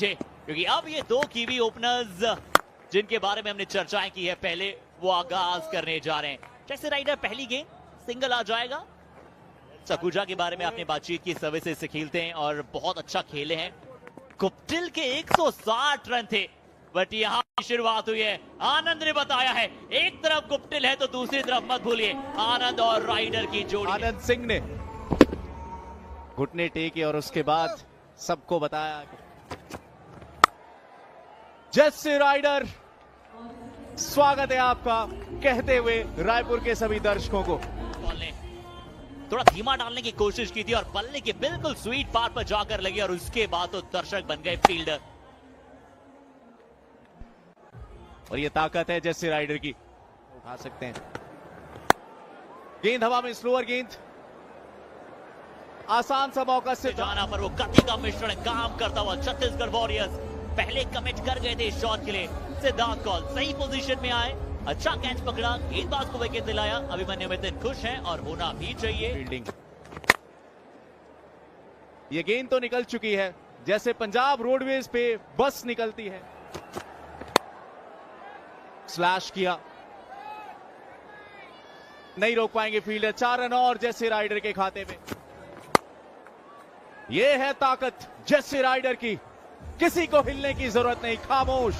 पीछे, क्योंकि अब ये दो कीवी ओपनर्स जिनके बारे में हमने चर्चाएं की है पहले, वो आगाज करने जा रहे हैं। जैसे राइडर पहली गेंद सिंगल आ जाएगा। सकुजा के बारे में आपने बातचीत की, सर्विसेज से खेलते हैं और बहुत अच्छा खेले हैं। गुप्टिल के 160 रन थे, बट यहाँ की शुरुआत हुई है। आनंद ने बताया है, एक तरफ गुप्टिल है तो दूसरी तरफ मत भूलिए आनंद और राइडर की जोड़ी। आनंद सिंह ने घुटने टेके और उसके बाद सबको बताया। जैसे राइडर, स्वागत है आपका कहते हुए रायपुर के सभी दर्शकों को। बॉल ने थोड़ा धीमा डालने की कोशिश की थी और बल्ले के बिल्कुल स्वीट पार पर जाकर लगी और उसके बाद तो दर्शक बन गए फील्डर। और ये ताकत है जैसे राइडर की, उठा सकते हैं। गेंद हवा में, स्लोअर गेंद, आसान सा मौका से जाना पर वो गति का मिश्रण काम करता हुआ छत्तीसगढ़ वॉरियर्स पहले कमिट कर गए थे इस शॉट के लिए। सिद्धार्थ कौल सही पोजीशन में आए, अच्छा कैच पकड़ा, गेंदबाज को विकेट दिलाया। अभिमन्यु मितिन खुश हैं और होना भी चाहिए। फील्डिंग, ये गेंद तो निकल चुकी है जैसे पंजाब रोडवेज पे बस निकलती है। स्लैश किया, नहीं रोक पाएंगे फील्डर। 4 रन और जैसे राइडर के खाते में। यह है ताकत जैसे राइडर की, किसी को हिलने की जरूरत नहीं, खामोश।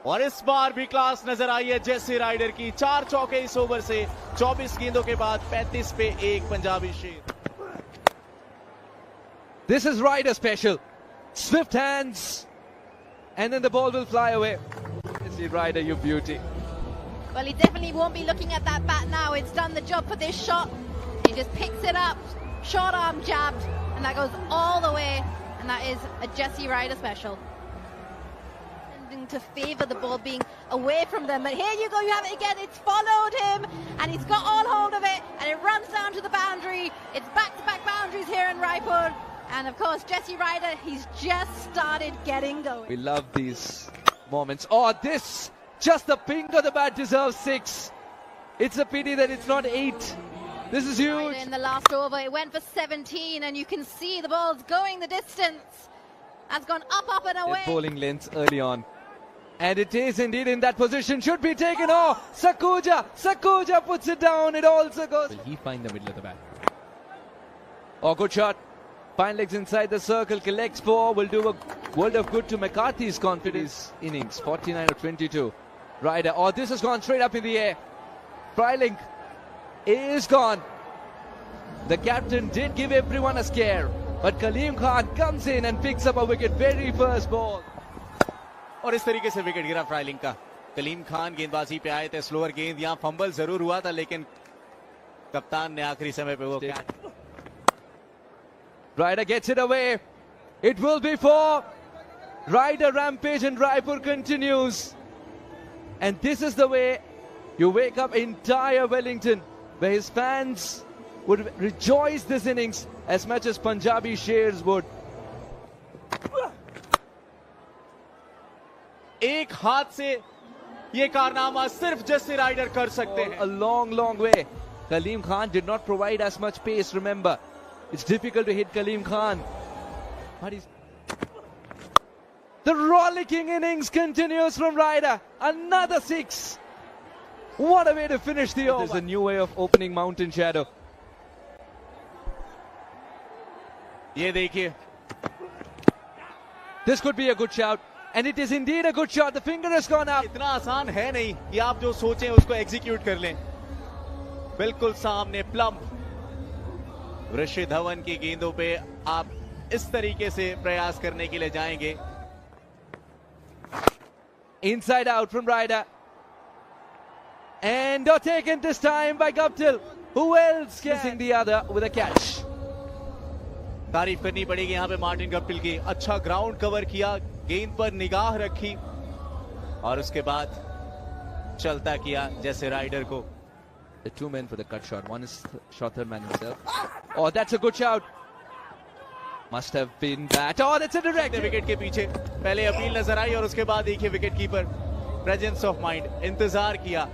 और इस बार भी क्लास नजर आई है जैसे राइडर की। 4 चौके इस ओवर से, 24 गेंदों के बाद 35 पे 1 पंजाबी शेर। This is Ryder special. Swift hands, and then the ball will fly away. See, Ryder, you beauty. Well, he definitely won't be looking at that bat now. It's done the job for this shot. He just picks it up, short arm jabbed, and that goes all the way. And that is a Jesse Ryder special. To favour the ball being away from them, but here you go, you have it again. It's followed him, and he's got all hold of it, and it runs down to the boundary. It's back-to-back boundaries here in Raipur, and of course Jesse Ryder, he's just started getting going. We love these moments. Oh, this, just the pink of the bat deserves 6. It's a pity that it's not 8. This is huge. In the last over, it went for 17, and you can see the ball's going the distance. Has gone up and away. Bowling lengths early on. And it is indeed in that position, should be taken. Oh, Sakuja puts it down. It also goes. Will he find the middle of the bat? Oh, good shot. Fine legs inside the circle, collects 4. Will do a world of good to McCarthy's confidence innings. 49 of 22. Ryder. Oh, this has gone straight up in the air. Freiling is gone. The captain did give everyone a scare, but Kaleem Khan comes in and picks up a wicket very first ball. और इस तरीके से wicket गिरा फ्राइलिंग का। कलीम खान गेंदबाजी पे आए थे, स्लोअर गेंद, यहां फंबल जरूर हुआ था लेकिन कप्तान ने आखिरी समय पे वो catch. Ryder gets it away. It will be 4. Ryder rampage in Raipur continues. And this is the way you wake up entire Wellington, where his fans would rejoice this innings as much as Punjabi Shers would. एक हाथ से ये कारनामा सिर्फ जैसे rider कर सकते हैं। A long way. Kaleem Khan did not provide as much pace, remember. It's difficult to hit Kaleem Khan. But the rollicking innings continues from Ryder. Another 6. What a way to finish the over. There's a new way of opening Mountain Shadow. ये देखिए, This could be a good shout. And it is indeed a good shot. The finger has gone up. इतना आसान है नहीं कि आप जो सोचें उसको एग्जीक्यूट कर लें। बिल्कुल सामने प्लम्ब। ऋषि धवन की गेंदों पे आप इस तरीके से प्रयास करने के लिए जाएंगे। Inside out from Ryder. And not taken this time by Guptill. Who else missing the other with a catch? तारीफ करनी पड़ेगी यहाँ पे मार्टिन गप्टिल की। अच्छा ग्राउंड कवर किया, गेंद पर निगाह रखी और उसके बाद चलता किया जैसे राइडर को। The 2 men for the cut shot. One is shot third man himself. Oh, that's a good shout. Must have been that. Oh, that's a direct. Wicket के पीछे पहले अपील नजर आई और उसके बाद देखिए wicket keeper presence of mind, इंतजार किया,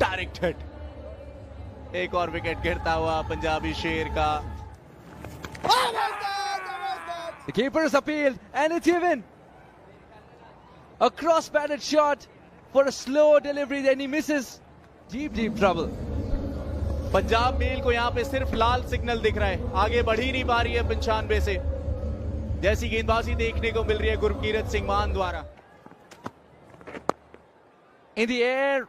डायरेक्ट हिट। एक और विकेट गिरता हुआ पंजाबी शेर का। The keeper is appealed and it's even. A cross-batted shot for a slow delivery, then he misses. Deep trouble. Punjab mail को यहाँ पे सिर्फ लाल सिग्नल दिख रहा है, आगे बढ़ ही नहीं पा रही है 95 से। जैसी गेंदबाजी देखने को मिल रही है गुरकीरत सिंह मान द्वारा। In the air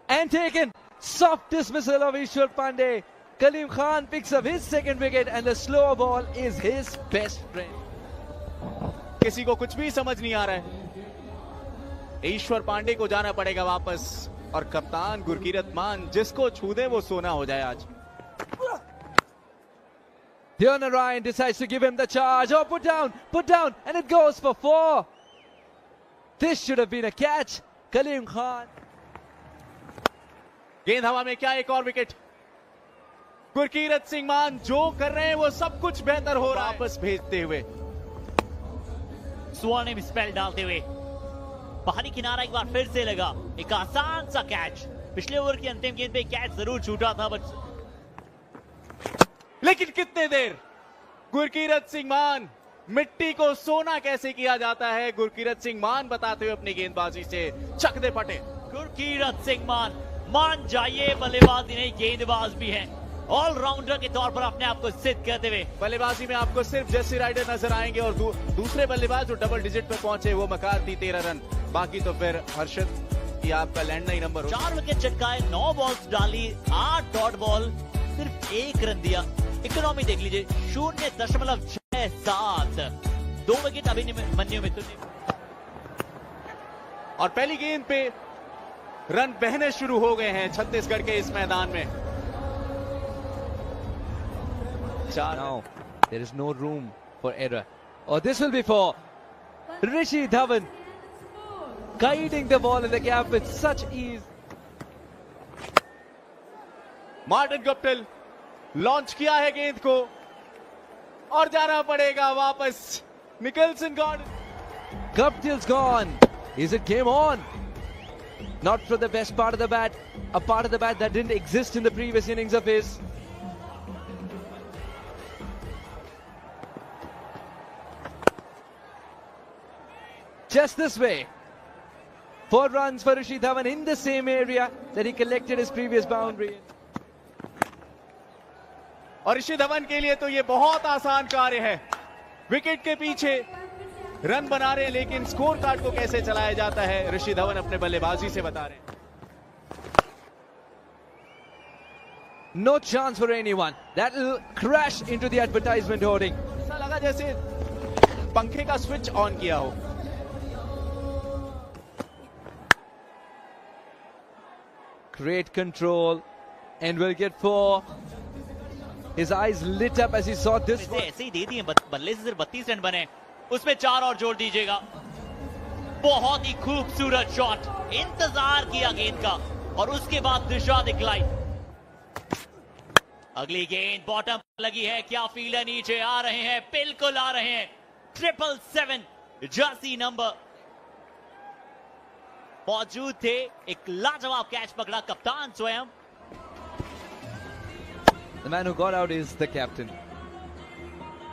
and taken. Soft dismissal of Ishwar Pandey. Kaleem Khan picks up his second wicket and the slow ball is his best friend. किसी को कुछ भी समझ नहीं आ रहा है। ईश्वर पांडे को जाना पड़ेगा वापस और कप्तान गुरकीरत मान जिसको छू दे वो सोना हो जाए आज। Deona Ryan decides to give him the charge. Oh, put down, and it goes for 4. This should have been a catch. Kaleem Khan. गेंद हवा में, क्या एक और विकेट। गुरकीरत सिंह मान जो कर रहे हैं वो सब कुछ बेहतर हो रहा है। वापस भेजते हुए स्वर्णिम स्पेल डालते हुए बाहरी किनारा एक बार फिर से लगा। एक आसान सा कैच। पिछले ओवर की अंतिम गेंद पे कैच जरूर छूटा था, लेकिन कितने देर। गुरकीरत सिंह मान, मिट्टी को सोना कैसे किया जाता है, गुरकीरत सिंह मान बताते हुए अपनी गेंदबाजी से चक दे फटे। गुरकीरत सिंह मान जाइए, बल्लेबाज नहीं गेंदबाज भी हैं। ऑलराउंडर के तौर पर अपने आप को सिद्ध करते हुए बल्लेबाजी में आपको सिर्फ जेसी राइडर नजर आएंगे और दूसरे बल्लेबाज जो डबल डिजिट पे पहुंचे वो मकाती 13 रन। बाकी तो फिर हर्षद ये आपका लैंडलाइन नंबर। 4 विकेट चटकाए, 9 बॉल्स डाली, 8 डॉट बॉल, सिर्फ 1 रन दिया। इकोनॉमी देख लीजिए 0.67, 2 विकेट अभिमन्यु मिथुन ने। और पहली गेंद पे रन बहने शुरू हो गए हैं छत्तीसगढ़ के इस मैदान में। Now there is no room for error. Oh, this will be for Rishi Dhawan, guiding the ball in the gap with such ease. Martin Guptill launch किया है गेंद को और जाना पड़ेगा वापस। Nicholson gone. Guptill's gone. Is it game on? Not for the best part of the bat, a part of the bat that didn't exist in the previous innings of his. Just this way. 4 runs for Rishi Dhawan in the same area that he collected his previous boundary. और ऋषि धवन के लिए तो ये बहुत आसान कार्य है। Wicket के पीछे रन बना रहे हैं, लेकिन स्कोर कार्ड को कैसे चलाया जाता है ऋषि धवन अपने बल्लेबाजी से बता रहे हैं। No chance for anyone. That will crash into the advertisement hoarding. ऐसा लगा जैसे पंखे का स्विच ऑन किया हो। Great control and will get 4. His eyes lit up as he saw this one. ऐसे ही दे दिए, बल्ले से सिर्फ 32 रन बने, उसमें 4 और जोड़ दीजिएगा। बहुत ही खूबसूरत शॉट, इंतजार किया गेंद का और उसके बाद दिशा दिखलाई। अगली गेंद बॉटम लगी है, क्या फील्डर नीचे आ रहे हैं, बिल्कुल आ रहे हैं। 777 जर्सी नंबर मौजूद थे। एक लाजवाब कैच पकड़ा कप्तान स्वयं। The man who got out is the captain.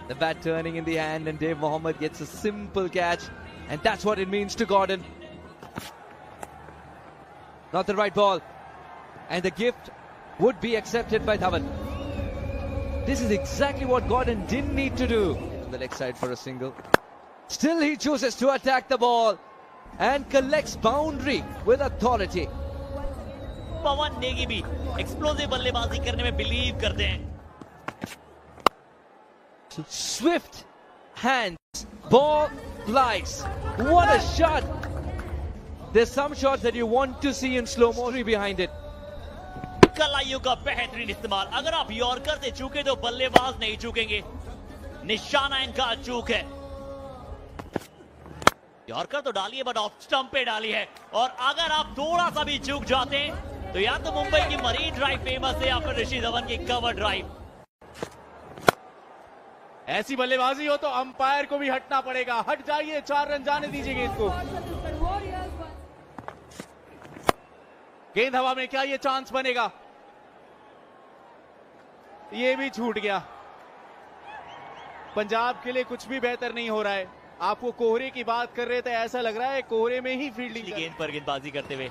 The bat turning in the hand and Dave Mohammed gets a simple catch, and that's what it means to Gordon. Not the right ball, and the gift would be accepted by Dhawan. This is exactly what Gordon didn't need to do. On the leg side for a single. Still he chooses to attack the ball and collects boundary with authority. पवन नेगी भी explosive बल्लेबाजी करने में believe करते हैं। Swift hands, ball flies. What a shot! There's some shots that you want to see in slow motion behind it. कलाइयों का बेहतरीन इस्तेमाल। अगर आप यॉर्कर से चूके तो बल्लेबाज नहीं चूकेंगे, निशाना इनका चूक है। यॉर्कर तो डाली है बट ऑफ स्टंप पे डाली है, और अगर आप थोड़ा सा भी चूक जाते हैं तो या तो मुंबई की मरीन ड्राइव फेमस है या फिर ऋषि धवन की कवर ड्राइव। ऐसी बल्लेबाजी हो तो अंपायर को भी हटना पड़ेगा। हट जाइए, 4 रन जाने दीजिए गेंद को। गेंद हवा में, क्या ये चांस बनेगा? ये भी छूट गया। पंजाब के लिए कुछ भी बेहतर नहीं हो रहा है। आपको कोहरे की बात कर रहे थे, ऐसा लग रहा है कोहरे में ही फील्डिंग गेंद पर गेंदबाजी करते हुए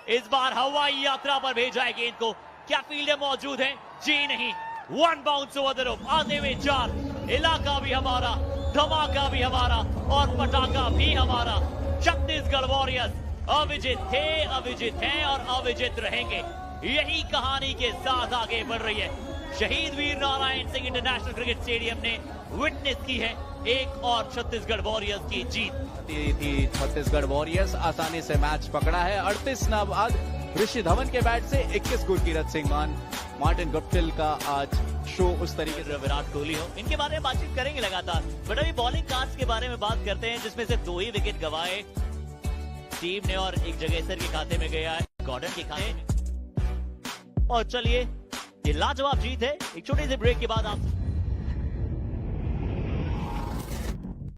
इस बार हवाई यात्रा पर भेजा है गेंद को। क्या फील्डर मौजूद है? जी नहीं। One bounce over the rope, आते हुए 4। इलाका भी हमारा, धमाका भी हमारा और पटाखा भी हमारा। छत्तीसगढ़ वॉरियर्स अविजित थे, अविजित हैं और अविजित रहेंगे। यही कहानी के साथ आगे बढ़ रही है। Shaheed Veer Narayan Singh international cricket stadium ने विटनेस की है एक और छत्तीसगढ़ वॉरियर्स की जीत। थी छत्तीसगढ़ वॉरियर्स आसानी से मैच पकड़ा है। 38 ना बाद ऋषि धवन के बैट से 21 गुरकीरत सिंह मान, मार्टिन गप्टिल का आज शो उस तरीके से। विराट कोहली हो, इनके बारे में बातचीत करेंगे लगातार, बट अभी बॉलिंग कार्ड्स के बारे में बात करते हैं, जिसमें से 2 ही विकेट गंवाए टीम ने और एक जगेसर के खाते में गया है, गॉर्डन के खाते में। और चलिए, ये लाजवाब जीत है। एक छोटे से ब्रेक के बाद आप